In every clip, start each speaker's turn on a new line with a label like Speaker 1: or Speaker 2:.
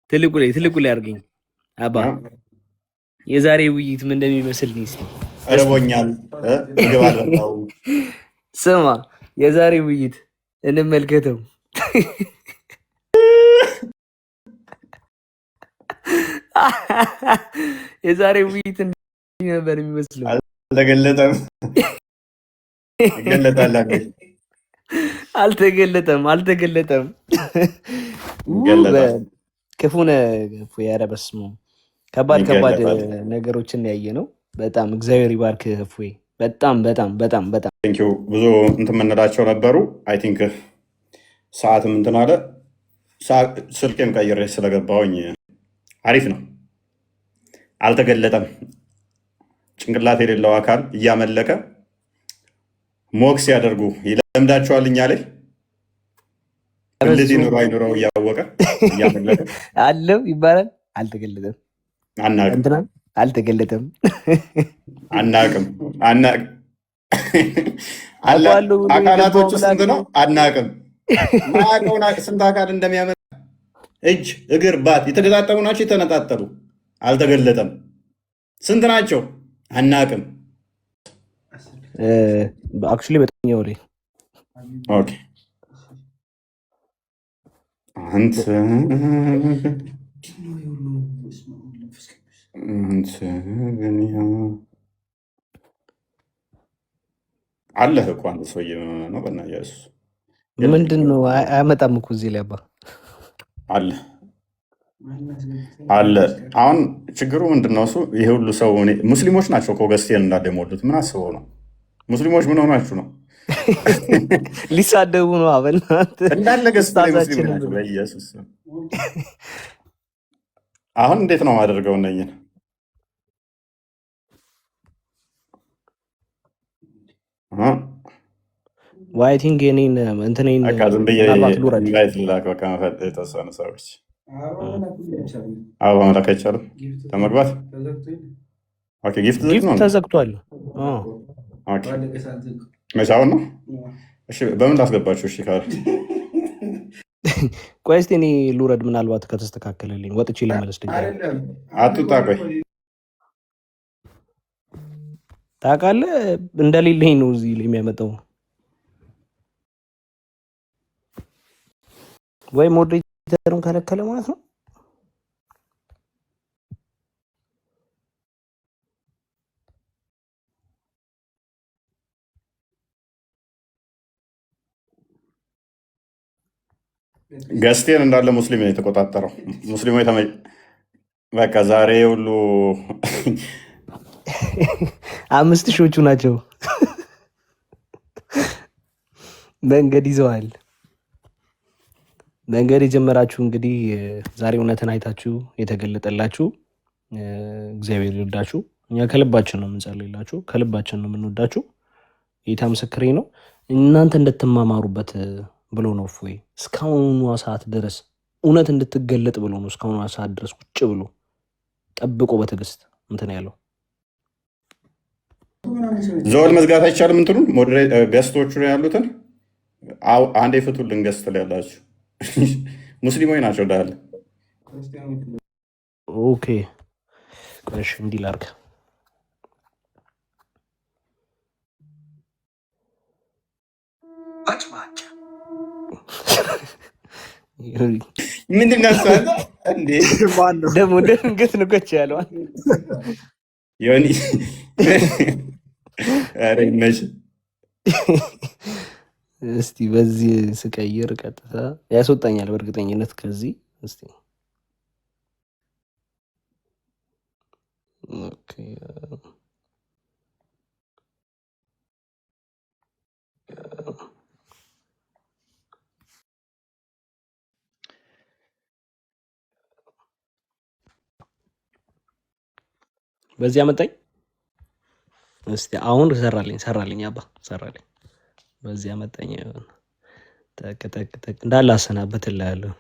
Speaker 1: ትልቁ ላይ አድርገኝ አባ። የዛሬ ውይይት ምን እንደሚመስል ነው እስኪ።
Speaker 2: እርቦኛል፣ ምግብ አልበላሁም።
Speaker 1: ስማ የዛሬ ውይይት እንመልከተው። የዛሬ ውይይት እንዲህ ነበር የሚመስለው።
Speaker 2: አልተገለጠም። ይገለጣል።
Speaker 1: አልተገለጠም። ክፉነ ኧረ በስመ አብ ከባድ ነገሮችን ያየ ነው። በጣም እግዚአብሔር ይባርክ እፎይ። በጣም
Speaker 2: ብዙ እንትን የምንላቸው ነበሩ። አይ ቲንክ ሰዓትም እንትን አለ። ስልኬም ቀይሬ ስለገባሁኝ አሪፍ ነው። አልተገለጠም። ጭንቅላት የሌለው አካል እያመለከ ሞክስ ያደርጉ ይለምዳቸዋል። እኛ ላይ እንደዚህ ኑሮ አይኑረው እያወቀ እያመለከ
Speaker 1: አለው ይባላል። አልተገለጠም። አልተገለጠም።
Speaker 2: አናቅም። አካላቶቹ ስንት ነው አናቅም። ማያውቀውን ስንት አካል እንደሚያመ እጅ፣ እግር፣ ባት የተገጣጠሙ ናቸው፣ የተነጣጠሉ። አልተገለጠም። ስንት ናቸው አናቅም።
Speaker 1: አክቹዋሊ በጣም ወሬ
Speaker 2: ኦኬ አንተ አለህ እኮ አንድ ሰውዬ ነው። በእናትህ
Speaker 1: ምንድን ነው አያመጣም እኮ እዚህ ላይ አባ
Speaker 2: አለ። አሁን ችግሩ ምንድን ነው? እሱ ይሄ ሁሉ ሰው ሙስሊሞች ናቸው እኮ ገዝቴን እንዳለ የሞሉት። ምን አስበው ነው? ሙስሊሞች ምን ሆናችሁ ነው?
Speaker 1: ሊሳደቡ ነው አበናት
Speaker 2: እንዳለ ገዝታ ሙስሊም ናቸው። በኢየሱስ አሁን እንዴት ነው ማደርገው? እነኝን
Speaker 1: ዋይ ቲንክ የኔን እንትኔን
Speaker 2: ዝም ብዬ ኢንቫይት ልላክ። በቃ የተወሰኑ ሰዎች አበባ መላክ አይቻልም ለመግባት። ጊፍት
Speaker 1: ተዘግቷል።
Speaker 2: መቻውን ነው። እሺ በምን ላስገባችሁ? እሺ ካለ
Speaker 1: ቆይ እስኪ እኔ ልውረድ፣ ምናልባት ከተስተካከለልኝ ወጥቼ ልመለስ።
Speaker 2: አትውጣ፣ ቆይ
Speaker 1: ታውቃለህ እንደሌለኝ ነው እዚህ የሚያመጣው። ወይ ሞዴሬተሩን ከለከለ ማለት ነው።
Speaker 2: ገስቴን እንዳለ ሙስሊም ነው የተቆጣጠረው። ሙስሊሙ በቃ ዛሬ ሁሉ
Speaker 1: 5000ዎቹ ናቸው መንገድ ይዘዋል። መንገድ የጀመራችሁ እንግዲህ ዛሬ እውነትን አይታችሁ የተገለጠላችሁ እግዚአብሔር ይርዳችሁ። እኛ ከልባችን ነው የምንጸልይላችሁ፣ ከልባችን ነው የምንወዳችሁ። ጌታ ምስክሬ ነው። እናንተ እንድትማማሩበት ብሎ ነው እፎይ እስካሁኗ ሰዓት ድረስ እውነት እንድትገለጥ ብሎ ነው እስካሁኗ ሰዓት ድረስ ቁጭ ብሎ ጠብቆ በትዕግስት እንትን ያለው።
Speaker 2: ዘወል መዝጋት አይቻልም። እንትኑን ገስቶቹ ያሉትን አንዴ ፍቱልን። ገስት ላይ ያላችሁ ሙስሊሞች ናቸው እንዳለ።
Speaker 1: ኦኬ ቆሽ እንዲህ ላድርግ።
Speaker 2: ምንድን ነው
Speaker 1: ደግሞ ደንገት ንጎች ያለዋል
Speaker 2: ዮኒ
Speaker 1: እስቲ በዚህ ስቀይር ቀጥታ ያስወጣኛል በእርግጠኝነት ከዚህ። እስቲ ኦኬ በዚህ አመጣኝ። እስቲ አሁን ሰራልኝ አባ ሰራልኝ። በዚህ አመጣኝ። ተከተከተ እንዳለ አሰናበትልሃለሁ።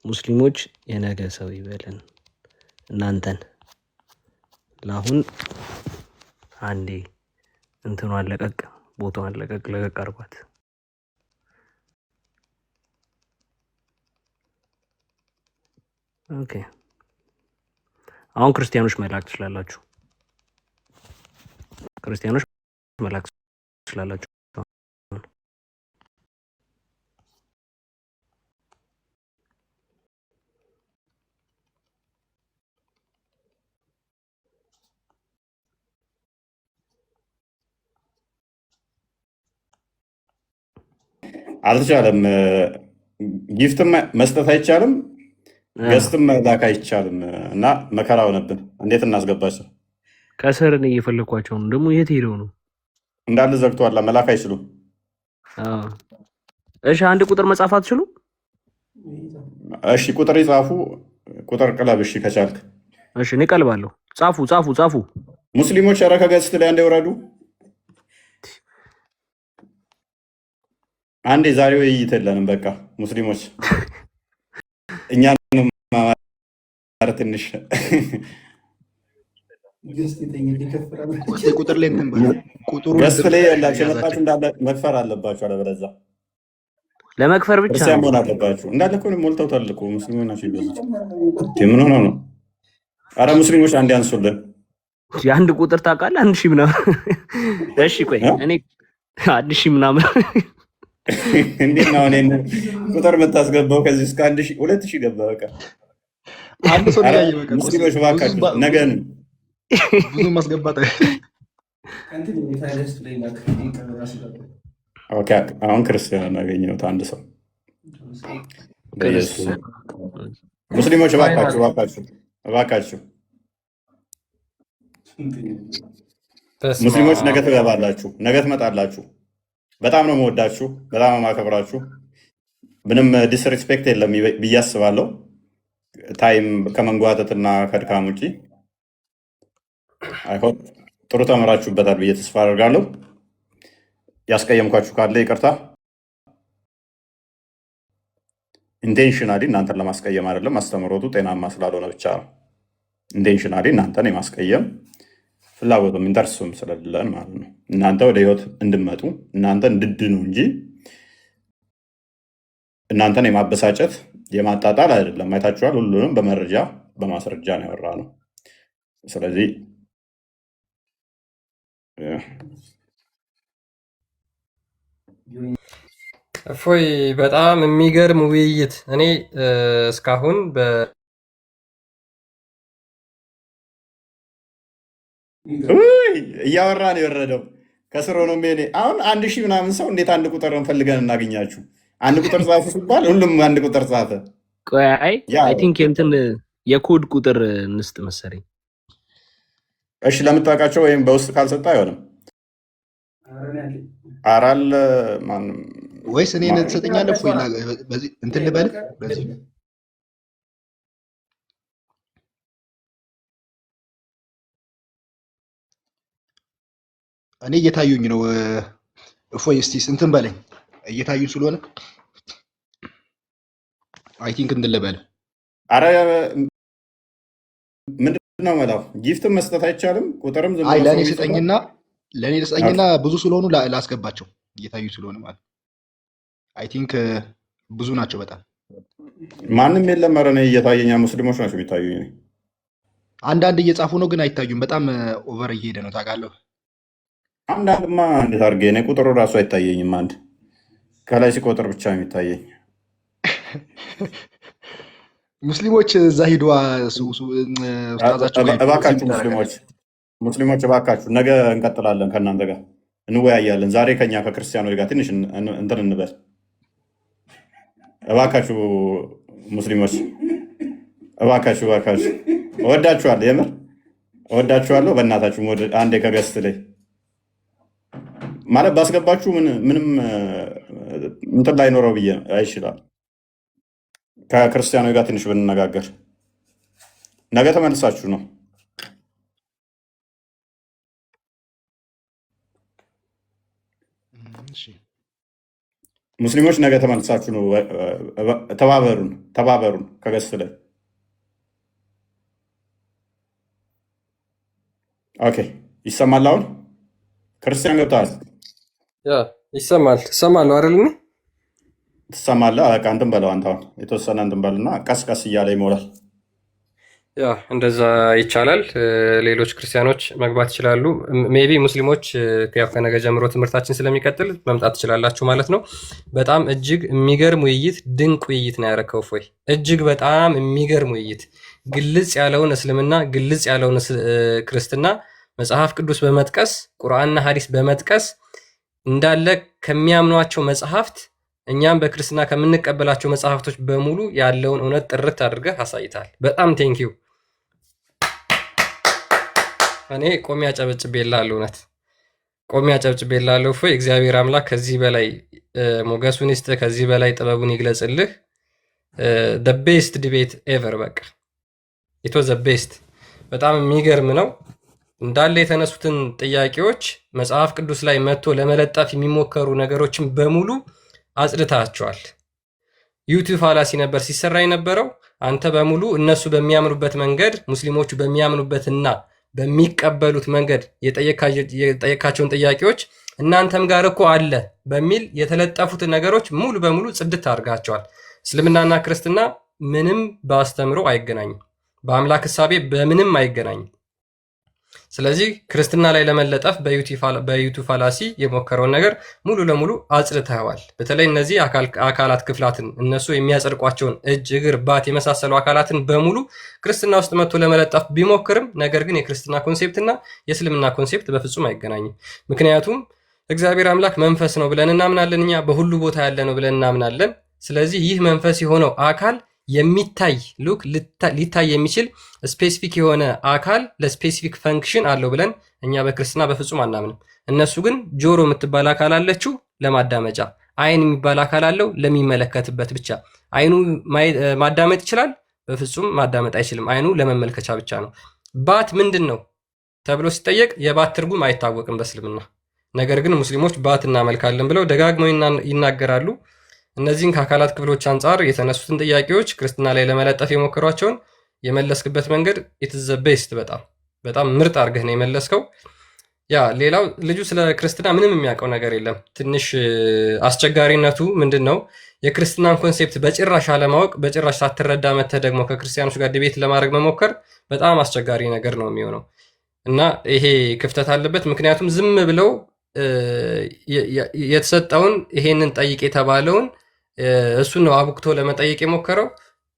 Speaker 1: ሙስሊሞች የነገ ሰው ይበለን እናንተን። ለአሁን አንዴ እንትኗን ለቀቅ፣ ቦታዋን ለቀቅ አድርጓት። ኦኬ አሁን ክርስቲያኖች መላክ ትችላላችሁ። ክርስቲያኖች መላክ ትችላላችሁ።
Speaker 2: አልተቻለም። ጊፍትም መስጠት አይቻልም፣ ገስትም መላክ አይቻልም እና መከራ ሆነብን። እንዴት እናስገባቸው?
Speaker 1: ከስር እኔ እየፈለኳቸው ነው። ደግሞ የት ሄደው ነው?
Speaker 2: እንዳለ ዘግቷላ። መላክ አይችሉም።
Speaker 1: እሺ አንድ ቁጥር መጻፍ አትችሉ?
Speaker 2: እሺ ቁጥር ይጻፉ። ቁጥር ቅለብ። እሺ ከቻልክ
Speaker 1: እሺ እኔ ቀልባለሁ። ጻፉ ጻፉ ጻፉ።
Speaker 2: ሙስሊሞች ኧረ ከገስት ላይ አንዴ ወረዱ። አንዴ ዛሬ ውይይት የለንም። በቃ ሙስሊሞች እኛ ትንሽ
Speaker 3: ቁጥር ላይ
Speaker 2: ገስት ላይ ያላችሁ የመጣችሁ እንዳለ መክፈር አለባችሁ። አለበለዚያ
Speaker 1: ለመክፈር ብቻ
Speaker 2: ክርስቲያን መሆን አለባችሁ። እንዳለ እኮ ሞልተውታል እኮ ሙስሊሞች ናቸው ይበዙት። ምን ሆኖ ነው? አረ ሙስሊሞች አንዴ አንሱልን።
Speaker 1: የአንድ ቁጥር ታውቃለህ? 1000 ምናምን። እሺ ቆይ እኔ 1000 ምናምን
Speaker 2: እንዴት ነው እኔን ቁጥር የምታስገባው? ከዚህ እስከ 1000 2000 ገባ። በቃ
Speaker 3: አንድ ሰው ላይ በቃ
Speaker 2: ሙስሊሞች እባካችሁ ነገን
Speaker 3: ብዙ ማስገባት
Speaker 2: ኦኬ። አሁን ክርስቲያን እናገኘሁት አንድ ሰው ሙስሊሞች እባካችሁ እባካችሁ እባካችሁ ሙስሊሞች ነገ ትገባላችሁ፣ ነገ ትመጣላችሁ። በጣም ነው የምወዳችሁ፣ በጣም ነው የማከብራችሁ። ምንም ዲስሪስፔክት የለም ብዬ አስባለሁ። ታይም ከመንጓተትና ከድካም ውጪ አይሆን ጥሩ ተምራችሁበታል ብዬ ተስፋ አደርጋለሁ። ያስቀየምኳችሁ ካለ ይቅርታ። ኢንቴንሽናሊ እናንተን ለማስቀየም አይደለም፣ አስተምሮቱ ጤናማ ስላልሆነ ብቻ ነው። ኢንቴንሽናሊ እናንተን የማስቀየም ፍላጎቱም ኢንተርሱም ስለሌለን ማለት ነው። እናንተ ወደ ህይወት እንድመጡ እናንተ እንድድኑ እንጂ እናንተን የማበሳጨት የማጣጣል አይደለም። አይታችኋል። ሁሉንም በመረጃ በማስረጃ ነው ያወራ ነው። ስለዚህ
Speaker 4: እፎይ በጣም የሚገርም ውይይት። እኔ እስካሁን
Speaker 2: እያወራ ነው የወረደው ከስር ሆኖ ሜኔ አሁን 1000 ምናምን ሰው እንዴት አንድ ቁጥር እንፈልገን እናገኛችሁ? አንድ ቁጥር ጻፉ ሲባል ሁሉም አንድ ቁጥር ጻፈ።
Speaker 1: ቆይ አይ ቲንክ እንትን የኮድ ቁጥር እንስጥ መሰለኝ።
Speaker 2: እሺ ለምታውቃቸው ወይም በውስጥ ካልሰጠ አይሆንም። አራል ማንም
Speaker 3: ወይስ እኔ ትሰጠኛለህ? እፎይ በዚህ እንትን ልበል። በዚህ እኔ እየታዩኝ ነው። እፎይ እስቲ እንትን በለኝ። እየታዩኝ ስለሆነ አይ ቲንክ እንትን ልበል።
Speaker 2: አረ ምንድነው መላው? ጊፍት መስጠት አይቻልም? ቁጥርም ዝም
Speaker 3: አይ ለእኔ ስጠኝና ብዙ ስለሆኑ ላስገባቸው። እየታዩ ስለሆነ ማለት አይ ቲንክ ብዙ ናቸው በጣም።
Speaker 2: ማንም የለም። ኧረ እኔ እየታየኛ ሙስሊሞች ናቸው የሚታዩኝ።
Speaker 3: አንዳንድ እየጻፉ ነው ግን አይታዩም። በጣም ኦቨር እየሄደ ነው ታውቃለህ።
Speaker 2: አንዳንድማ እንዴት አድርጌ እኔ ቁጥሩ እራሱ አይታየኝም። አንድ ከላይ ሲቆጥር ብቻ የሚታየኝ።
Speaker 3: ሙስሊሞች እዛ ሂዷ
Speaker 2: እባካችሁ ሙስሊሞች እባካችሁ ነገ እንቀጥላለን፣ ከእናንተ ጋር እንወያያለን። ዛሬ ከኛ ከክርስቲያኖች ጋር ትንሽ እንትን እንበል። እባካችሁ ሙስሊሞች እባካችሁ እወዳችኋለሁ፣ የምር እወዳችኋለሁ። በእናታችሁ አንዴ ከገስት ላይ ማለት ባስገባችሁ ምንም እንትን ላይኖረው ብዬ አይችላል። ከክርስቲያኖች ጋር ትንሽ ብንነጋገር ነገ ተመልሳችሁ ነው። ሙስሊሞች ነገ ተመልሳችሁ ነው። ተባበሩን ከገስ ላይ ኦኬ። ይሰማል? አሁን ክርስቲያን ገብተዋል?
Speaker 4: ይሰማለሁ አይደል?
Speaker 2: ትሰማለህ? በቃ እንትን በለው አንተ አሁን የተወሰነ እንትን በልና ቀስ ቀስ እያለ ይሞላል።
Speaker 4: ያ እንደዛ ይቻላል። ሌሎች ክርስቲያኖች መግባት ይችላሉ። ሜቢ ሙስሊሞች ያው ከነገ ጀምሮ ትምህርታችን ስለሚቀጥል መምጣት ትችላላችሁ ማለት ነው። በጣም እጅግ የሚገርም ውይይት፣ ድንቅ ውይይት ነው ያረከው እፎይ። እጅግ በጣም የሚገርም ውይይት፣ ግልጽ ያለውን እስልምና፣ ግልጽ ያለውን ክርስትና መጽሐፍ ቅዱስ በመጥቀስ ቁርአንና ሐዲስ በመጥቀስ እንዳለ ከሚያምኗቸው መጽሐፍት እኛም በክርስትና ከምንቀበላቸው መጽሐፍቶች በሙሉ ያለውን እውነት ጥርት አድርገህ አሳይታል። በጣም ቴንኪው። እኔ ቆሜ አጨበጭቤልሃለሁ። እውነት ቆሜ አጨብጭቤልሃለሁ። እፎይ እግዚአብሔር አምላክ ከዚህ በላይ ሞገሱን ይስጥህ፣ ከዚህ በላይ ጥበቡን ይግለጽልህ። ቤስት ዲቤት ኤቨር። በቃ ኢት ዋዝ ዘ ቤስት። በጣም የሚገርም ነው። እንዳለ የተነሱትን ጥያቄዎች መጽሐፍ ቅዱስ ላይ መጥቶ ለመለጠፍ የሚሞከሩ ነገሮችን በሙሉ አጽድታቸዋል። ዩቲዩብ ፋላሲ ነበር ሲሰራ የነበረው። አንተ በሙሉ እነሱ በሚያምኑበት መንገድ ሙስሊሞቹ በሚያምኑበትና በሚቀበሉት መንገድ የጠየካቸውን ጥያቄዎች እናንተም ጋር እኮ አለ በሚል የተለጠፉትን ነገሮች ሙሉ በሙሉ ጽድት አድርጋቸዋል። እስልምናና ክርስትና ምንም በአስተምሮ አይገናኝም፣ በአምላክ እሳቤ በምንም አይገናኝም። ስለዚህ ክርስትና ላይ ለመለጠፍ በዩቲዩብ ፋላሲ የሞከረውን ነገር ሙሉ ለሙሉ አጽድተዋል። በተለይ እነዚህ አካላት ክፍላትን እነሱ የሚያጸድቋቸውን እጅ፣ እግር፣ ባት የመሳሰሉ አካላትን በሙሉ ክርስትና ውስጥ መጥቶ ለመለጠፍ ቢሞክርም ነገር ግን የክርስትና ኮንሴፕትና የእስልምና ኮንሴፕት በፍጹም አይገናኝም። ምክንያቱም እግዚአብሔር አምላክ መንፈስ ነው ብለን እናምናለን። እኛ በሁሉ ቦታ ያለ ነው ብለን እናምናለን። ስለዚህ ይህ መንፈስ የሆነው አካል የሚታይ ሉክ ሊታይ የሚችል ስፔሲፊክ የሆነ አካል ለስፔሲፊክ ፈንክሽን አለው ብለን እኛ በክርስትና በፍጹም አናምንም። እነሱ ግን ጆሮ የምትባል አካል አለችው ለማዳመጫ፣ አይን የሚባል አካል አለው ለሚመለከትበት ብቻ። አይኑ ማዳመጥ ይችላል? በፍጹም ማዳመጥ አይችልም። አይኑ ለመመልከቻ ብቻ ነው። ባት ምንድን ነው ተብሎ ሲጠየቅ የባት ትርጉም አይታወቅም በእስልምና። ነገር ግን ሙስሊሞች ባት እናመልካለን ብለው ደጋግመው ይናገራሉ። እነዚህን ከአካላት ክፍሎች አንጻር የተነሱትን ጥያቄዎች ክርስትና ላይ ለመለጠፍ የሞከሯቸውን የመለስክበት መንገድ ኢትዝ ዘ ቤስት። በጣም ምርጥ አድርገህ ነው የመለስከው። ያ ሌላው ልጁ ስለ ክርስትና ምንም የሚያውቀው ነገር የለም። ትንሽ አስቸጋሪነቱ ምንድን ነው? የክርስትናን ኮንሴፕት በጭራሽ አለማወቅ፣ በጭራሽ ሳትረዳ መተህ ደግሞ ከክርስቲያኖች ጋር ዲቤት ለማድረግ መሞከር በጣም አስቸጋሪ ነገር ነው የሚሆነው እና ይሄ ክፍተት አለበት። ምክንያቱም ዝም ብለው የተሰጠውን ይሄንን ጠይቅ የተባለውን እሱን ነው አቡክቶ ለመጠየቅ የሞከረው።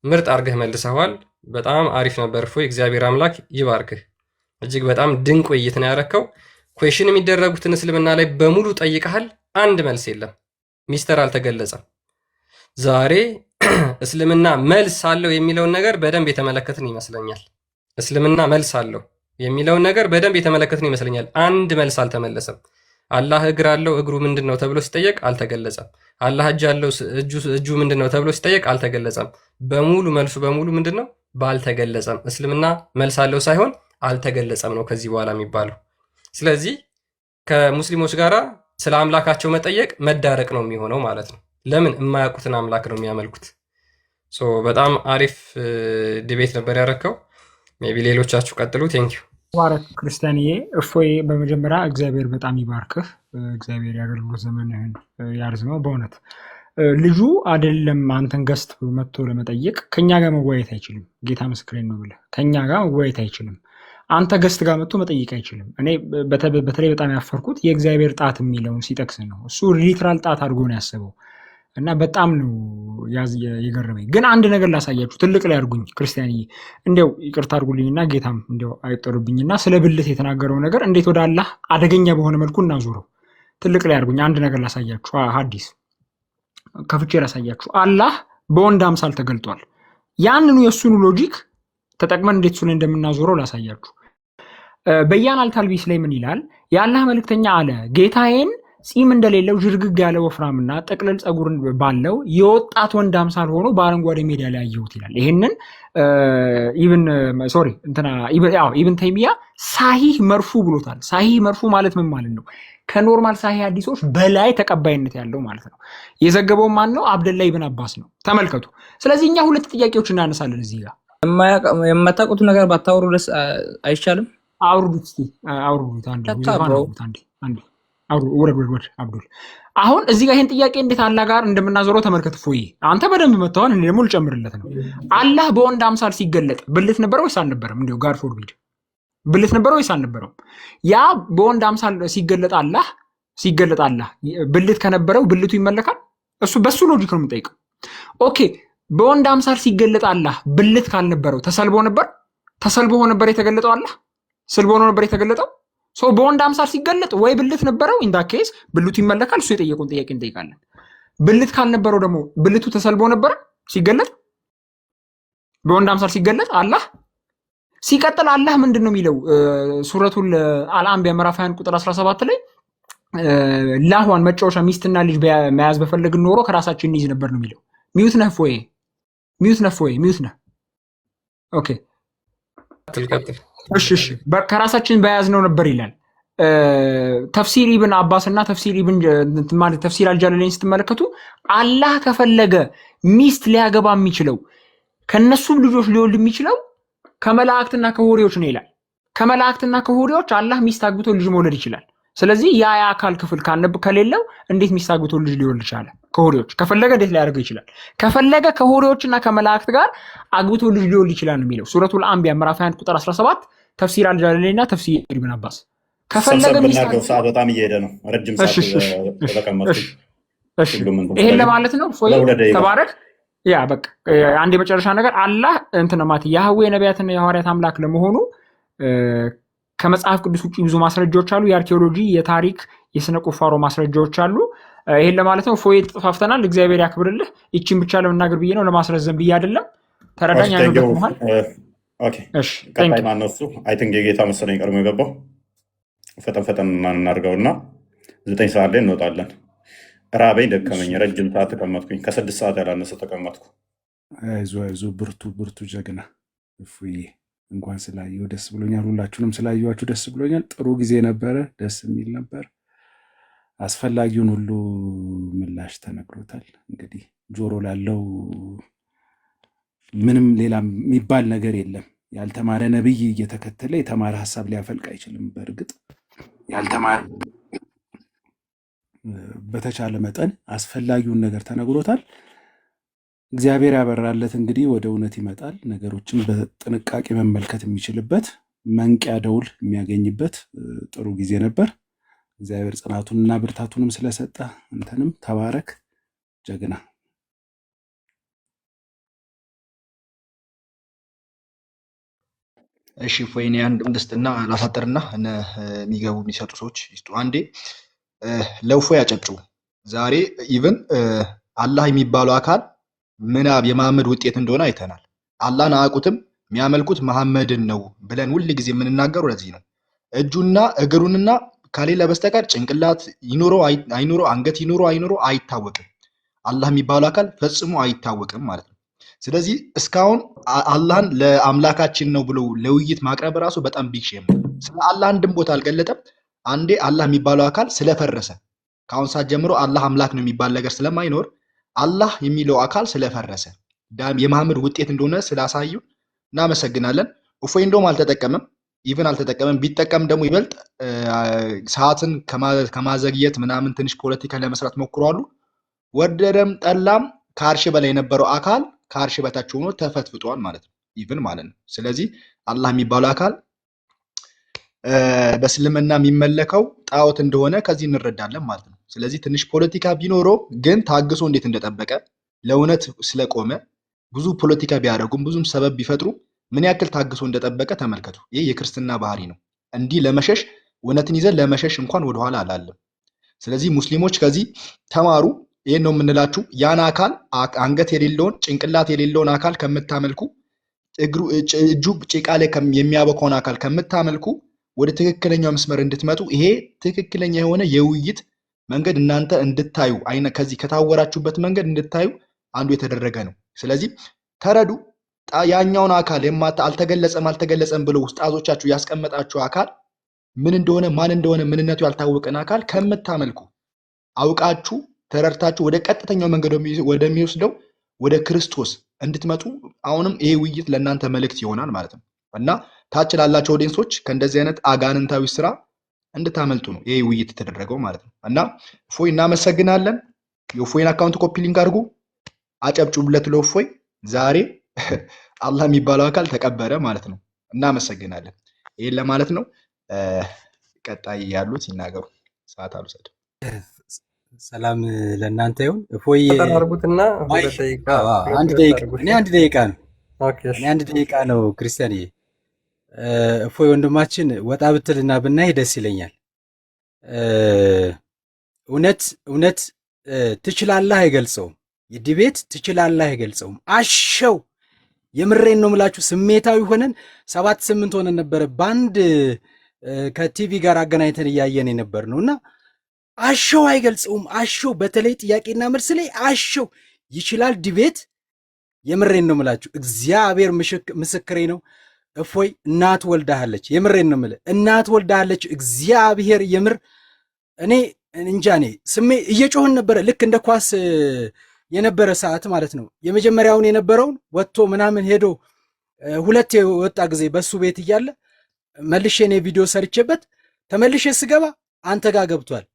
Speaker 4: ምርጥ አድርገህ መልሰዋል። በጣም አሪፍ ነበር። እፎይ እግዚአብሔር አምላክ ይባርክህ። እጅግ በጣም ድንቅ ውይይት ነው ያረከው። ኩዌሽን የሚደረጉትን እስልምና ላይ በሙሉ ጠይቀሃል። አንድ መልስ የለም። ሚስጥር አልተገለጸም። ዛሬ እስልምና መልስ አለው የሚለውን ነገር በደንብ የተመለከትን ይመስለኛል። እስልምና መልስ አለው የሚለውን ነገር በደንብ የተመለከትን ይመስለኛል። አንድ መልስ አልተመለሰም። አላህ እግር አለው፣ እግሩ ምንድን ነው ተብሎ ሲጠየቅ አልተገለጸም። አላህ እጅ አለው፣ እጁ ምንድን ነው ተብሎ ሲጠየቅ አልተገለጸም። በሙሉ መልሱ በሙሉ ምንድን ነው? ባልተገለጸም። እስልምና መልስ አለው ሳይሆን አልተገለጸም ነው ከዚህ በኋላ የሚባለው። ስለዚህ ከሙስሊሞች ጋራ ስለ አምላካቸው መጠየቅ መዳረቅ ነው የሚሆነው ማለት ነው። ለምን? የማያውቁትን አምላክ ነው የሚያመልኩት። በጣም አሪፍ ዲቤት ነበር ያረከው። ሜይ ቢ ሌሎቻችሁ ቀጥሉ። ቴንኪው።
Speaker 5: ባረክ ክርስቲያንዬ። እፎይ በመጀመሪያ እግዚአብሔር በጣም ይባርክህ። እግዚአብሔር የአገልግሎት ዘመንህን ያርዝመው። በእውነት ልጁ አይደለም አንተን ገስት መጥቶ ለመጠየቅ ከኛ ጋር መወያየት አይችልም። ጌታ ምስክሬን ነው ብለህ ከኛ ጋር መወያየት አይችልም። አንተ ገስት ጋር መጥቶ መጠየቅ አይችልም። እኔ በተለይ በጣም ያፈርኩት የእግዚአብሔር ጣት የሚለውን ሲጠቅስ ነው። እሱ ሊትራል ጣት አድርጎ ነው ያሰበው እና በጣም ነው የገረመኝ። ግን አንድ ነገር ላሳያችሁ፣ ትልቅ ላይ አድርጉኝ ክርስቲያንዬ፣ እንዲያው ይቅርታ አድርጉልኝና ጌታም እንዲያው አይጠሩብኝና ስለ ብልት የተናገረው ነገር እንዴት ወደ አላህ አደገኛ በሆነ መልኩ እናዞረው። ትልቅ ላይ አድርጉኝ። አንድ ነገር ላሳያችሁ፣ ሐዲስ ከፍቼ ላሳያችሁ። አላህ በወንድ አምሳል ተገልጧል። ያንኑ የእሱኑ ሎጂክ ተጠቅመን እንዴት እሱ ላይ እንደምናዞረው ላሳያችሁ። በያን አልታልቢስ ላይ ምን ይላል? የአላህ መልእክተኛ አለ ጌታዬን ፂም እንደሌለው ዥርግግ ያለ ወፍራምና ጥቅልል ፀጉር ባለው የወጣት ወንድ አምሳል ሆኖ በአረንጓዴ ሜዳ ላይ አየሁት ይላል። ይሄንን ኢብን ተይሚያ ሳሂህ መርፉ ብሎታል። ሳሂህ መርፉ ማለት ምን ማለት ነው? ከኖርማል ሳሂህ ሐዲሶች በላይ ተቀባይነት ያለው ማለት ነው። የዘገበው ማን ነው? አብደላ ኢብን አባስ ነው። ተመልከቱ። ስለዚህ እኛ ሁለት ጥያቄዎች እናነሳለን እዚህ ጋር።
Speaker 6: የማታውቁት ነገር ባታወሩ ደስ አይቻልም?
Speaker 5: አውርዱት እስኪ አውርዱት። አንዴ ውረድ አብዱል። አሁን እዚህ ጋር ይህን ጥያቄ እንዴት አላህ ጋር እንደምናዞረው ተመልከት። ፎይ አንተ በደንብ መተዋል። እኔ ደግሞ ልጨምርለት ነው። አላህ በወንድ አምሳል ሲገለጥ ብልት ነበረ ወይስ አልነበረም? እንዲሁ ጋድ ፎርቢድ ብልት ነበረ ወይስ አልነበረም? ያ በወንድ አምሳል ሲገለጥ አላህ ብልት ከነበረው ብልቱ ይመለካል? እሱ በሱ ሎጂክ ነው የምጠይቀው። ኦኬ በወንድ አምሳል ሲገለጥ አላህ ብልት ካልነበረው ተሰልቦ ነበር የተገለጠው? አላህ ስልቦ ነበር የተገለጠው? በወንድ አምሳል ሲገለጥ ወይ ብልት ነበረው፣ ኢንዳ ኬስ ብልቱ ይመለካል። እሱ የጠየቁን ጥያቄ እንጠይቃለን። ብልት ካልነበረው ደግሞ ብልቱ ተሰልቦ ነበረ ሲገለጥ? በወንድ አምሳል ሲገለጥ አላህ ሲቀጥል አላህ ምንድን ነው የሚለው? ሱረቱል አልአንቢያ ምዕራፍ 20 ቁጥር 17 ላይ ላህዋን መጫወቻ ሚስትና ልጅ መያዝ በፈለግን ኖሮ ከራሳችን እንይዝ ነበር ነው የሚለው። ሚዩት ነህ ፎይ? ሚዩት ነህ? ኦኬ እሺ ከራሳችን በያዝነው ነበር ይላል። ተፍሲር ኢብን አባስ እና ተፍሲር አልጃለለይን ስትመለከቱ አላህ ከፈለገ ሚስት ሊያገባ የሚችለው ከነሱም ልጆች ሊወልድ የሚችለው ከመላእክትና ከሆሪዎች ነው ይላል። ከመላእክትና ከሆሪዎች አላህ ሚስት አግብቶ ልጅ መውለድ ይችላል። ስለዚህ ያ የአካል ክፍል ከሌለው እንዴት ሚስት አግብቶ ልጅ ሊወልድ ይችላል? ከሆሪዎች ከፈለገ እንዴት ሊያደርገው ይችላል? ከፈለገ ከሆሪዎችና ከመላእክት ጋር አግብቶ ልጅ ሊወልድ ይችላል ነው የሚለው ሱረቱል አንቢያ ምዕራፍ 20 ቁጥር 17 ተፍሲር አልጃለለይና ተፍሲር ኢብን አባስ። ከፈለገ ሚስት
Speaker 2: ሰዓት በጣም እየሄደ ነው። ረጅም ሰዓት ተቀመጥኩ።
Speaker 5: ይሄን ለማለት ነው። ተባረክ። ያ በቃ አንድ የመጨረሻ ነገር አላህ ማለት ያህዌ ነቢያትና የሐዋርያት አምላክ ለመሆኑ ከመጽሐፍ ቅዱስ ውጭ ብዙ ማስረጃዎች አሉ። የአርኪኦሎጂ፣ የታሪክ፣ የስነ ቁፋሮ ማስረጃዎች አሉ። ይሄን ለማለት ነው። ፎይ ተፋፍተናል። እግዚአብሔር ያክብርልህ። ይቺን ብቻ ለመናገር ብዬ ነው፣ ለማስረዘም ብዬ አይደለም። ተረዳኝ።
Speaker 2: ቀጣይ ማነው እሱ? አይ ቲንክ የጌታ መሰለኝ ቀድሞ የገባው። ፈጠን እናድርገውና 9 ሰዓት ላይ እንወጣለን። ራበኝ፣ ደከመኝ፣ ረጅም ሰዓት ተቀመጥኩኝ። ከ6 ሰዓት ያላነሰ ተቀመጥኩ።
Speaker 7: አይዞህ ብርቱ ጀግና እፉዬ። እንኳን ስላየሁ ደስ ብሎኛል። ሁላችሁንም ስላየኋችሁ ደስ ብሎኛል። ጥሩ ጊዜ ነበረ፣ ደስ የሚል ነበር። አስፈላጊውን ሁሉ ምላሽ ተነግሮታል። እንግዲህ ጆሮ ላለው ምንም ሌላ የሚባል ነገር የለም። ያልተማረ ነብይ እየተከተለ የተማረ ሀሳብ ሊያፈልቅ አይችልም። በእርግጥ ያልተማረ በተቻለ መጠን አስፈላጊውን ነገር ተነግሮታል። እግዚአብሔር ያበራለት እንግዲህ ወደ እውነት ይመጣል። ነገሮችን በጥንቃቄ መመልከት የሚችልበት መንቂያ ደውል የሚያገኝበት ጥሩ ጊዜ ነበር። እግዚአብሔር ጽናቱንና ብርታቱንም ስለሰጠ አንተንም ተባረክ ጀግና።
Speaker 3: እሺ ፎይኔ አንድ እንድስትና ላሳጥርና የሚገቡ የሚሰጡ ሰዎች ይስጡ። አንዴ ለውፎ ያጨብጩ። ዛሬ ኢቭን አላህ የሚባለው አካል ምናብ የመሐመድ ውጤት እንደሆነ አይተናል። አላህን አያውቁትም፣ የሚያመልኩት መሐመድን ነው ብለን ሁል ጊዜ የምንናገረው ለዚህ ነው። እጁና እግሩንና ከሌለ በስተቀር ጭንቅላት ይኑረው አይኑረው፣ አንገት ይኑረው አይኑረው አይታወቅም። አላህ የሚባለው አካል ፈጽሞ አይታወቅም ማለት ነው። ስለዚህ እስካሁን አላህን ለአምላካችን ነው ብሎ ለውይይት ማቅረብ ራሱ በጣም ቢግ ሼም ነው። ስለ አላህ አንድም ቦታ አልገለጠም። አንዴ አላህ የሚባለው አካል ስለፈረሰ ከአሁን ሰዓት ጀምሮ አላህ አምላክ ነው የሚባል ነገር ስለማይኖር አላህ የሚለው አካል ስለፈረሰ የመሐመድ ውጤት እንደሆነ ስላሳዩ እናመሰግናለን። እፎይ እንደውም አልተጠቀመም፣ ኢቭን አልተጠቀመም። ቢጠቀም ደግሞ ይበልጥ ሰዓትን ከማዘግየት ምናምን ትንሽ ፖለቲካ ለመስራት ሞክሯሉ። ወደደም ጠላም ከአርሽ በላይ የነበረው አካል ከአርሽ በታች ሆኖ ተፈትፍጧል ማለት ነው፣ ኢቭን ማለት ነው። ስለዚህ አላህ የሚባለው አካል በእስልምና የሚመለከው ጣዖት እንደሆነ ከዚህ እንረዳለን ማለት ነው። ስለዚህ ትንሽ ፖለቲካ ቢኖረው ግን ታግሶ እንዴት እንደጠበቀ ለእውነት ስለቆመ ብዙ ፖለቲካ ቢያደርጉም ብዙም ሰበብ ቢፈጥሩ ምን ያክል ታግሶ እንደጠበቀ ተመልከቱ። ይህ የክርስትና ባህሪ ነው። እንዲህ ለመሸሽ እውነትን ይዘን ለመሸሽ እንኳን ወደኋላ አላለም። ስለዚህ ሙስሊሞች ከዚህ ተማሩ። ይህን ነው የምንላችሁ። ያን አካል አንገት የሌለውን ጭንቅላት የሌለውን አካል ከምታመልኩ፣ እጁ ጭቃ ላይ የሚያበካውን አካል ከምታመልኩ ወደ ትክክለኛው መስመር እንድትመጡ ይሄ ትክክለኛ የሆነ የውይይት መንገድ እናንተ እንድታዩ ከዚህ ከታወራችሁበት መንገድ እንድታዩ አንዱ የተደረገ ነው። ስለዚህ ተረዱ። ያኛውን አካል አልተገለጸም ብለው ውስጣዞቻችሁ ያስቀመጣችሁ አካል ምን እንደሆነ ማን እንደሆነ ምንነቱ ያልታወቀን አካል ከምታመልኩ አውቃችሁ ተረድታችሁ ወደ ቀጥተኛው መንገድ ወደሚወስደው ወደ ክርስቶስ እንድትመጡ አሁንም ይሄ ውይይት ለእናንተ መልእክት ይሆናል ማለት ነው። እና ታች ላላቸው ኦዲየንሶች ከእንደዚህ አይነት አጋንንታዊ ስራ እንድታመልጡ ነው ይህ ውይይት የተደረገው ማለት ነው። እና እፎይ እናመሰግናለን። የእፎይን አካውንት ኮፒ ሊንክ አድርጉ፣ አጨብጭቡለት ለእፎይ። ዛሬ አላህ የሚባለው አካል ተቀበረ ማለት ነው። እናመሰግናለን። ይህን ለማለት ነው። ቀጣይ ያሉት ይናገሩ። ሰዓት አልወሰድም።
Speaker 8: ሰላም ለእናንተ ይሁን። እፎይ
Speaker 4: ተጠራርጉትና
Speaker 8: ማይ
Speaker 4: 2 ደቂቃ
Speaker 8: አንድ
Speaker 4: ሁለት
Speaker 8: ደቂቃ
Speaker 4: አድርጉት።
Speaker 8: እኔ አንድ ደቂቃ ነው
Speaker 4: ኦኬ እሺ።
Speaker 8: እኔ አንድ ደቂቃ ነው ክርስቲያንዬ። እፎይ ወንድማችን ወጣ ብትልና ብናይ ደስ ይለኛል። እውነት እውነት ትችላለህ አይገልጸውም። የዲቤት ትችላለህ አይገልጸውም። አሸው የምሬን ነው ምላችሁ። ስሜታዊ ሆነን 7-8 ሆነን ነበረ በአንድ ከቲቪ ጋር አገናኝተን እያየን የነበር ነው እና አሸው አይገልጸውም። አሸው በተለይ ጥያቄና መልስ ላይ አሸው ይችላል ዲቤት። የምሬን ነው ምላችሁ። እግዚአብሔር ምስክሬ ነው። እፎይ እናት ወልዳሃለች። የምሬን ነው የምልህ እናት ወልዳሃለች። እግዚአብሔር የምር እኔ እንጃ እኔ ስሜ እየጮህን ነበረ ልክ እንደ ኳስ የነበረ ሰዓት ማለት ነው። የመጀመሪያውን የነበረውን ወጥቶ ምናምን ሄዶ 2 የወጣ ጊዜ በሱ ቤት እያለ መልሼ እኔ ቪዲዮ ሰርቼበት ተመልሼ ስገባ አንተ ጋር ገብቷል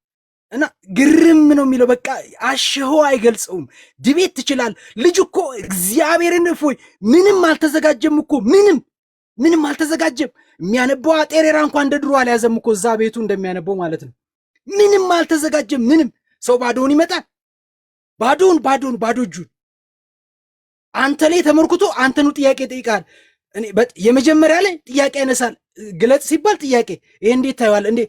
Speaker 8: እና ግርም ነው የሚለው። በቃ አሸሆ አይገልጸውም። ዲቤት ትችላል ልጅ እኮ እግዚአብሔርን። እፎይ ምንም አልተዘጋጀም እኮ ምንም አልተዘጋጀም። የሚያነበው አጤሬራ እንኳን እንደ ድሮ አልያዘም እኮ እዛ ቤቱ እንደሚያነበው ማለት ነው። ምንም አልተዘጋጀም። ምንም ሰው ባዶውን ይመጣል። ባዶ እጁን አንተ ላይ ተመርኩቶ አንተኑ ጥያቄ ጠይቃል። የመጀመሪያ ላይ ጥያቄ ያነሳል። ግለጽ ሲባል ጥያቄ ይሄ እንዴት ታየዋል እንዴ?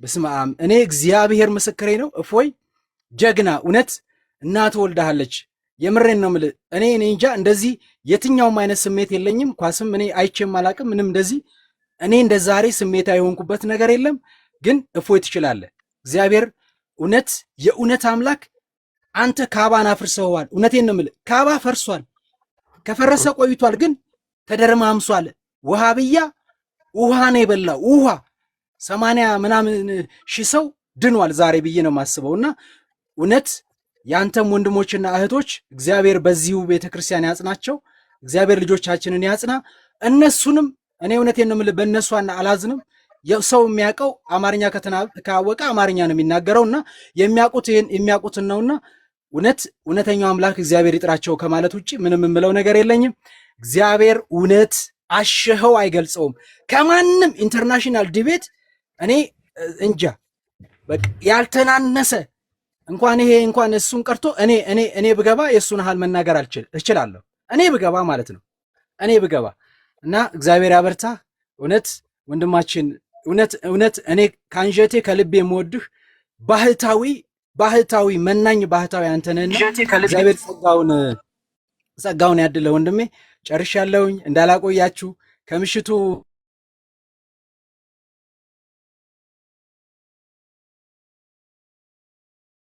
Speaker 8: በስመ አብ። እኔ እግዚአብሔር ምስክሬ ነው። እፎይ ጀግና፣ እውነት እናት ወልዳሃለች። የምሬን ነው የምልህ። እኔ እንጃ እንደዚህ የትኛውም አይነት ስሜት የለኝም። ኳስም እኔ አይቼም አላቅም ምንም እንደዚህ እኔ እንደ ዛሬ ስሜታ የሆንኩበት ነገር የለም። ግን እፎይ ትችላለህ። እግዚአብሔር እውነት የእውነት አምላክ አንተ ካባን አፍርሰዋል። እውነቴን ነው የምልህ ካባ ፈርሷል። ከፈረሰ ቆይቷል፣ ግን ተደርማምሷል። ውሃብያ ውሃ ነው የበላው። ውሃ 80 ምናምን ሺህ ሰው ድኗል ዛሬ ብዬ ነው የማስበውና እውነት ያንተም ወንድሞችና እህቶች እግዚአብሔር በዚሁ ቤተክርስቲያን ያጽናቸው። እግዚአብሔር ልጆቻችንን ያጽና። እነሱንም እኔ እውነቴን ነው የምልህ በእነሱ አላዝንም። ሰው የሚያውቀው አማርኛ ካወቀ አማርኛ ነው የሚናገረውና የሚያውቁትን ነውና እውነተኛው አምላክ እግዚአብሔር ይጥራቸው ከማለት ውጭ ምንም የምለው ነገር የለኝም። እግዚአብሔር እውነት አሸኸው አይገልጸውም። ከማንም ኢንተርናሽናል ዲቤት እኔ እንጃ በቃ ያልተናነሰ እንኳን እሱን ቀርቶ እኔ ብገባ የእሱን ያህል መናገር እችላለሁ። እኔ ብገባ ማለት ነው እኔ ብገባ እና እግዚአብሔር ያበርታ። እውነት ወንድማችን እውነት እኔ ከአንጀቴ ከልቤ የምወድህ ባህታዊ መናኝ ባህታዊ አንተ ነህና እግዚአብሔር ጸጋውን ያድለ ወንድሜ። ጨርሻለሁኝ። እንዳላቆያችሁ ከምሽቱ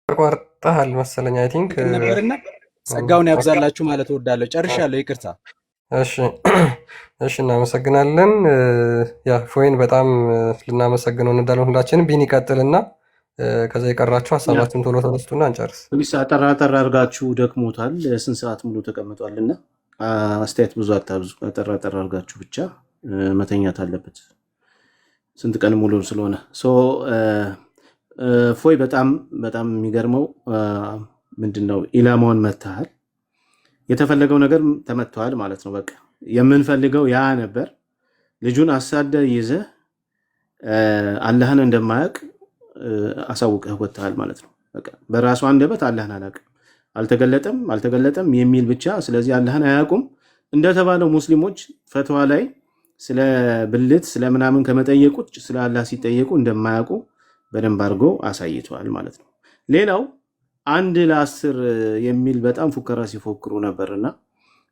Speaker 4: ቆርጠሃል መሰለኝ። አይ ቲንክ
Speaker 8: ነበርና ጸጋውን ያብዛላችሁ ማለት እወዳለሁ። ጨርሻለሁ። ይቅርታ።
Speaker 4: እሺ እናመሰግናለን። ያ እፎይን በጣም ልናመሰግነው እንዳለን ሁላችንም። ቢኒ ይቀጥልና ከዛ የቀራችሁ ሀሳባችሁን ቶሎ ተነስቱና እንጨርስ።
Speaker 1: ፕሊስ አጠራ አድርጋችሁ ደክሞታል። ስንት ሰዓት ሙሉ ተቀምጧልና አስተያየት ብዙ አታብዙ። አጠራ አድርጋችሁ ብቻ መተኛት አለበት። ስንት ቀን ሙሉ ስለሆነ እፎይ በጣም የሚገርመው ምንድነው ኢላማውን መታሃል። የተፈለገው ነገር ተመቷል ማለት ነው። በቃ የምንፈልገው ያ ነበር። ልጁን አሳደ ይዘህ አላህን እንደማያውቅ አሳውቀህ ወጥተሃል ማለት ነው። በቃ በራሱ አንደበት አላህን አላውቅም አልተገለጠም የሚል ብቻ። ስለዚህ አላህን አያውቁም እንደተባለው ሙስሊሞች ፈትዋ ላይ ስለ ብልት ስለምናምን ከመጠየቁት ስለ አላህ ሲጠየቁ እንደማያውቁ በደንብ አድርጎ አሳይተዋል ማለት ነው። ሌላው 1 ለ10 የሚል በጣም ፉከራ ሲፎክሩ ነበርና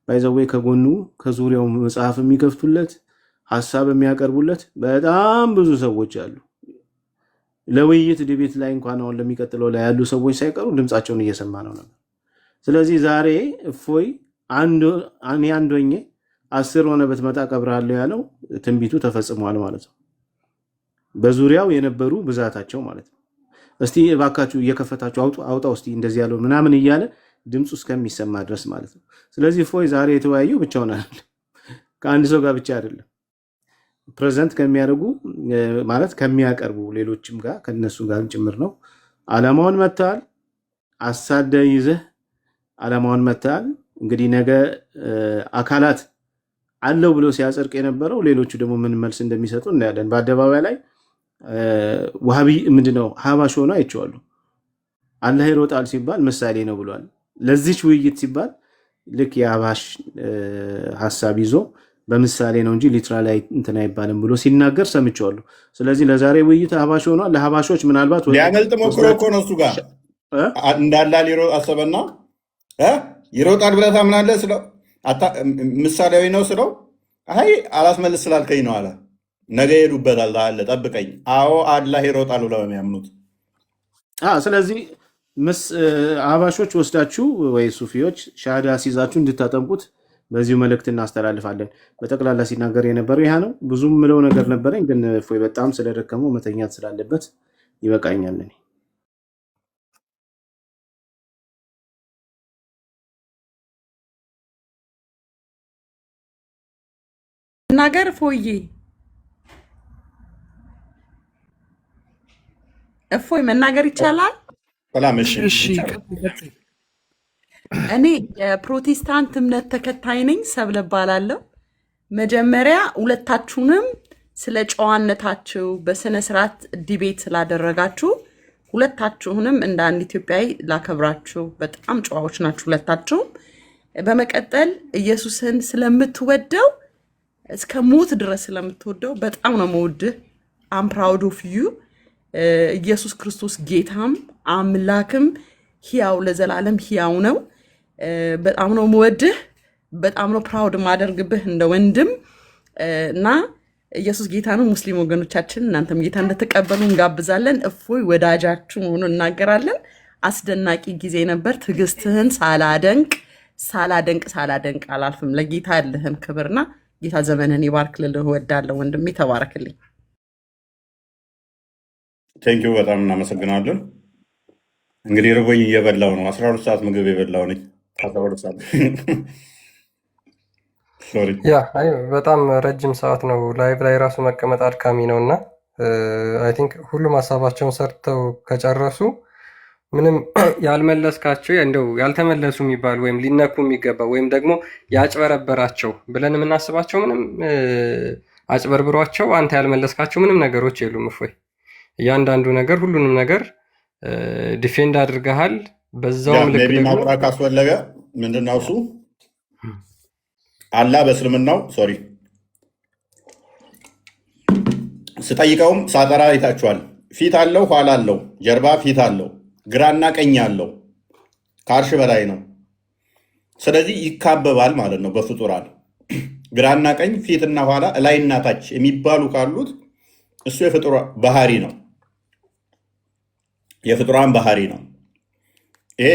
Speaker 1: ባይዘዌ ከጎኑ ከዙሪያው መጽሐፍ የሚከፍቱለት ሐሳብ የሚያቀርቡለት በጣም ብዙ ሰዎች አሉ። ለውይይት ዲቤት ላይ እንኳን አሁን ለሚቀጥለው ላይ ያሉ ሰዎች ሳይቀሩ ድምጻቸውን እየሰማ ነው ነበር። ስለዚህ ዛሬ እፎይ አንድ ሆኜ 10 ሆነ በትመጣ ቀብራለሁ ያለው ትንቢቱ ተፈጽሟል ማለት ነው። በዙሪያው የነበሩ ብዛታቸው ማለት ነው። እስቲ እባካችሁ እየከፈታችሁ አውጣው እስቲ እንደዚህ ያለው ምናምን እያለ ድምፁ እስከሚሰማ ድረስ ማለት ነው። ስለዚህ እፎይ ዛሬ የተወያየው ብቻውን አይደለም፣ ከአንድ ሰው ጋር ብቻ አይደለም። ፕሬዘንት ከሚያደርጉ ማለት ከሚያቀርቡ ሌሎችም ጋር ከነሱ ጋር ጭምር ነው። ዓላማውን መታል አሳደ ይዘህ ዓላማውን መታል። እንግዲህ ነገ አካላት አለው ብሎ ሲያጸድቅ የነበረው ሌሎቹ ደግሞ ምን መልስ እንደሚሰጡ እናያለን። በአደባባይ ላይ ዋሃቢ ምንድነው ሀባሽ ሆኖ አይቼዋለሁ። አላህ ይሮጣል ሲባል ምሳሌ ነው ብሏል። ለዚች ውይይት ሲባል ልክ የአባሽ ሀሳብ ይዞ በምሳሌ ነው እንጂ ሊትራሊ እንትን አይባልም ብሎ ሲናገር ሰምቼዋለሁ። ስለዚህ ለዛሬ ውይይት አባሽ ሆኗል። ለሀባሾች ምናልባት
Speaker 2: ሊያመልጥ ሞክሮ እኮ ነው እሱ ጋር እንዳላ ሊሮጥ አሰበና ይሮጣል ብለህ ታምናለህ ስለው ምሳሌያዊ ነው ስለው አይ አላስመልስ ስላልከኝ ነው አለ። ነገ ሄዱበታል አለ ጠብቀኝ። አዎ አላህ ይሮጣል ብለው የሚያምኑት።
Speaker 1: ስለዚህ አባሾች ወስዳችሁ ወይ ሱፊዎች ሻሃዳ ሲይዛችሁ እንድታጠምቁት በዚሁ መልእክት እናስተላልፋለን። በጠቅላላ ሲናገር የነበረው ይህ ነው። ብዙም ምለው ነገር ነበረኝ፣ ግን እፎይ በጣም ስለደከመው መተኛት ስላለበት ይበቃኛል። እኔ
Speaker 9: ነገር እፎይ መናገር ይቻላል? እኔ የፕሮቴስታንት እምነት ተከታይ ነኝ። ሰብለ እባላለሁ። መጀመሪያ ሁለታችሁንም ስለ ጨዋነታችሁ በስነ ስርዓት ዲቤት ስላደረጋችሁ ሁለታችሁንም እንደ አንድ ኢትዮጵያዊ ላከብራችሁ። በጣም ጨዋዎች ናችሁ ሁለታችሁም። በመቀጠል ኢየሱስን ስለምትወደው እስከ ሞት ድረስ ስለምትወደው በጣም ነው መወድህ። አም ፕራውድ ኦፍ ዩ። ኢየሱስ ክርስቶስ ጌታም አምላክም ሕያው ለዘላለም ሕያው ነው። በጣም ነው መወድህ። በጣም ነው ፕራውድ ማደርግብህ እንደ ወንድም እና ኢየሱስ ጌታ ነው። ሙስሊም ወገኖቻችን እናንተም ጌታ እንደተቀበሉ እንጋብዛለን። እፎይ ወዳጃችሁ መሆኑን እናገራለን። አስደናቂ ጊዜ ነበር። ትዕግስትህን ሳላደንቅ አላልፍም። ለጌታ ያለህን ክብርና ጌታ ዘመንን ይባርክ ልልህ እወዳለሁ። ወንድሜ ተባረክልኝ።
Speaker 2: ቴንኪው በጣም እናመሰግናለን። እንግዲህ ርቦኝ እየበላው ነው። 12 ሰዓት ምግብ የበላው ነኝ። 12 ሰዓት ሶሪ።
Speaker 4: በጣም ረጅም ሰዓት ነው። ላይቭ ላይ ራሱ መቀመጥ አድካሚ ነው እና አይ ቲንክ ሁሉም ሀሳባቸውን ሰርተው ከጨረሱ ምንም ያልመለስካቸው እንደው ያልተመለሱ የሚባሉ ወይም ሊነኩ የሚገባ ወይም ደግሞ ያጭበረበራቸው ብለን የምናስባቸው ምንም አጭበርብሯቸው አንተ ያልመለስካቸው ምንም ነገሮች የሉም። እፎይ እያንዳንዱ ነገር ሁሉንም ነገር ዲፌንድ አድርገሃል። በዛውም ልክ ደግሞ
Speaker 2: ማብራ ካስፈለገ ምንድነው እሱ አላህ በእስልምናው ሶሪ ስጠይቀውም ሳጠራ አይታችኋል። ፊት አለው፣ ኋላ አለው፣ ጀርባ ፊት አለው፣ ግራና ቀኝ አለው፣ ከአርሽ በላይ ነው። ስለዚህ ይካበባል ማለት ነው በፍጡራን ግራና ቀኝ ፊትና ኋላ እላይና ታች የሚባሉ ካሉት እሱ የፍጡር ባህሪ ነው፣ የፍጡራን ባህሪ ነው። ይሄ